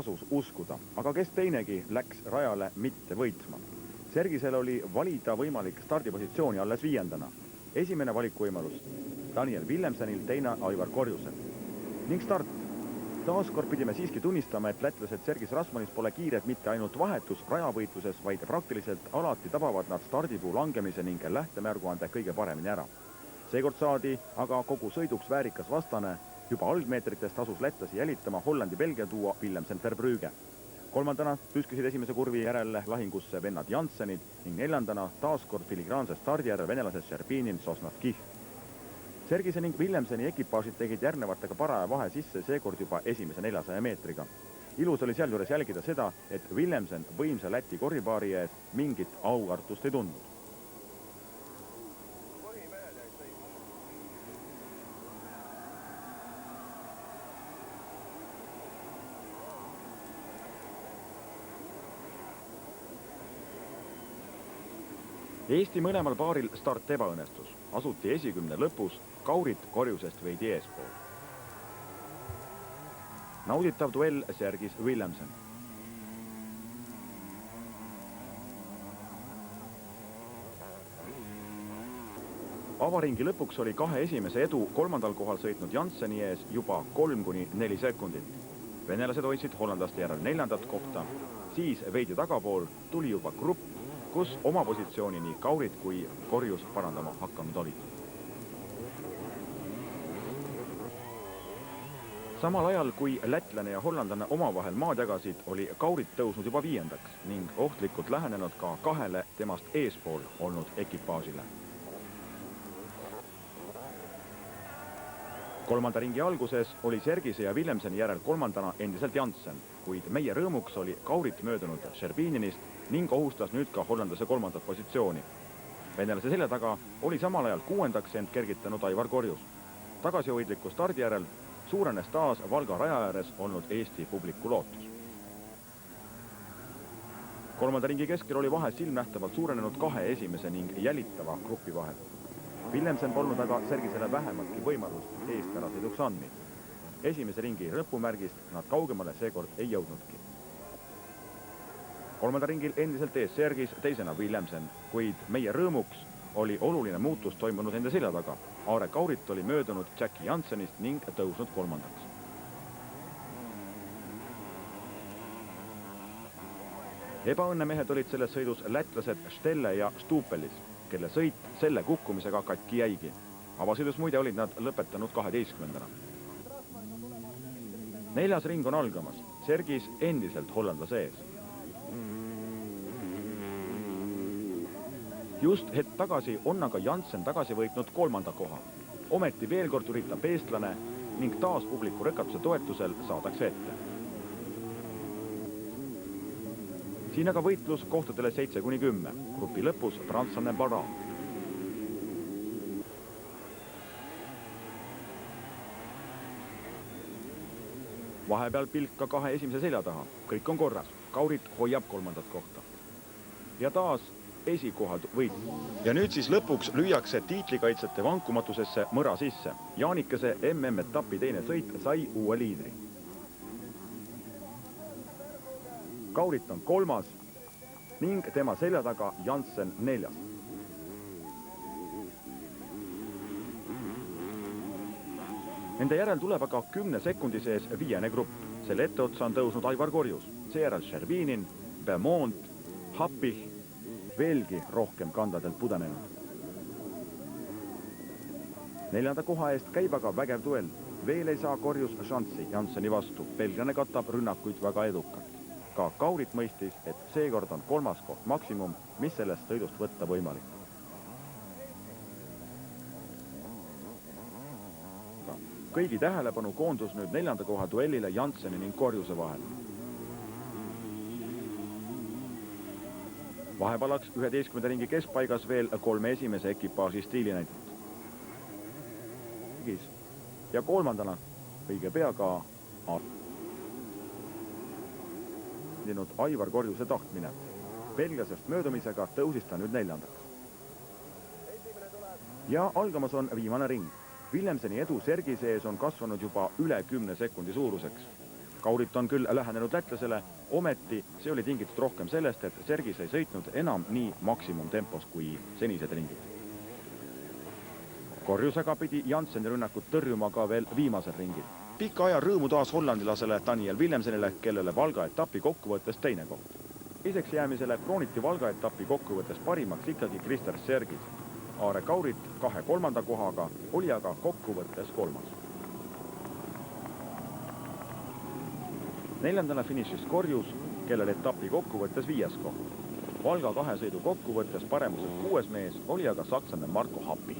Tasus uskuda, aga kes teinegi läks rajale mitte võitma. Sergisel oli valida võimalik stardipositsiooni alles 5. Esimene valikuvõimalus Daniel Willemsenil, teine Aivar Korjusel. Ning start. Taaskord pidime siiski tunnistama, et lätlased Sergis Rasmanis pole kiired mitte ainult vahetus rajavõitluses, vaid praktiliselt alati tabavad nad stardipuu langemise ning lähtemärguande kõige paremini ära. Seekord saadi aga kogu sõiduks väärikas vastane. Juba algmeetritest asus lätlasi jälitama Hollandi-Belgia duo Willemsen-Verbrügge. 3. püskisid esimese kurvi järel lahingusse vennad Janssenid ning 4. taaskord filigraanse stardi järel venelased Sherbinin, Sosnavskih. Sergise ning Willemseni ekipaažid tegid järgnevatega paraja vahe sisse seekord juba esimese 400 meetriga. Ilus oli sealjuures jälgida seda, et Willemsen võimsa Läti korvipaari ees mingit aukartust ei tundnud. Eesti mõlemal paaril start ebaõnnestus. Asuti esikümne lõpus, Kaurit Korjusest veidi eespool. Nauditav duell Sergis Willemsen. Avaringi lõpuks oli kahe esimese edu 3. kohal sõitnud Jansseni ees juba 3–4 sekundit. Venelased hoidsid hollandlaste järel 4. kohta, siis veidi tagapool tuli juba grupp, kus oma positsiooni nii Kaurit kui Korjus parandama hakanud olid. Samal ajal, kui lätlane ja hollandlane omavahel maad jagasid, oli Kaurit tõusnud juba 5. ning ohtlikult lähenenud ka kahele temast eespool olnud ekipaažile. 3. ringi alguses oli Sergise ja Willemseni järel 3. endiselt Janssen, kuid meie rõõmuks oli Kaurit möödunud Sherbininist ning ohustas nüüd ka hollandlase 3. positsiooni. Venelase selja taga oli samal ajal 6. end kergitanud Aivar Korjus. Tagasihoidliku stardi järel suurenes taas Valga raja ääres olnud Eesti publiku lootus. 3. ringi keskel oli vahe silmnähtavalt suurenenud kahe esimese ning jälitava grupi vahel. Willemsen polnud aga Sergisele vähematki võimalust eest ära sõiduks andnud. Esimese ringi lõpumärgist nad kaugemale seekord ei jõudnudki. 3. ringil endiselt ees Sergis, teisena Willemsen, kuid meie rõõmuks oli oluline muutus toimunud enda selja taga. Aare Kaurit oli möödunud Jackie Janssenist ning tõusnud 3. Ebaõnnemehed olid selles sõidus lätlased Stelle ja Stupelis, kelle sõit selle kukkumisega katki jäigi. Avasõidus muide olid nad lõpetanud 12. 4. ring on algamas, Sergis endiselt hollandlase ees. Just hetk tagasi on aga Janssen tagasi võitnud 3. koha. Ometi veel kord üritab eestlane ning taas publiku rekatuse toetusel saadakse ette. Siin aga võitlus kohtadele 7–10, grupi lõpus prantslane Barra. Vahepeal pilk ka kahe esimese selja taha. Kõik on korras. Kaurit hoiab 3. kohta. Ja taas esikohad võit. Ja nüüd siis lõpuks lüüakse tiitlikaitsjate vankumatusesse mõra sisse. Jaanikese MM-etapi teine sõit sai uue liidri. Kaurit on 3. ning tema selja taga Janssen 4. Nende järel tuleb aga 10 sekundi sees 5. grupp. Selle etteotsa on tõusnud Aivar Korjus, seejärel Sherbinin, Beaumont, Happich, veelgi rohkem kandadelt pudenenud. 4. koha eest käib aga vägev duell. Veel ei saa Korjus šanssi Jansseni vastu. Belglane katab rünnakuid väga edukalt. Ka Kaurit mõistis, et seekord on 3. koht maksimum, mis sellest sõidust võtta võimalik. Kõigi tähelepanu koondus nüüd 4. koha duellile Jansseni ning Korjuse vahel. Vahepalaks 11. ringi keskpaigas veel 3 esimese ekipaaži stiilinäidet. Ja 3. õige pea ka Aivar Korjuse tahtmine. Belgiasest möödumisega tõusis ta nüüd 4. Ja algamas on viimane ring. Willemseni edu Sergise ees on kasvanud juba üle 10 sekundi suuruseks. Kaurit on küll lähenenud lätlasele, ometi see oli tingitud rohkem sellest, et Sergis ei sõitnud enam nii maksimumtempos kui senised ringid. Korjusega pidi Jansseni rünnakut tõrjuma ka veel viimasel ringil. Pika aja rõõmu taas hollandilasele Daniel Willemsenile, kellele Valga etapi kokkuvõttes teine koht. Teiseks jäämisele krooniti Valga etapi kokkuvõttes parimaks ikkagi Krister Sergis. Aare Kaurit 2 kohaga oli aga kokkuvõttes 3. Neljandana finišis Korjus, kellel etapi kokkuvõttes 5. koht. Valga 2 sõidu kokkuvõttes paremuselt 6. mees oli aga sakslane Marko Happi.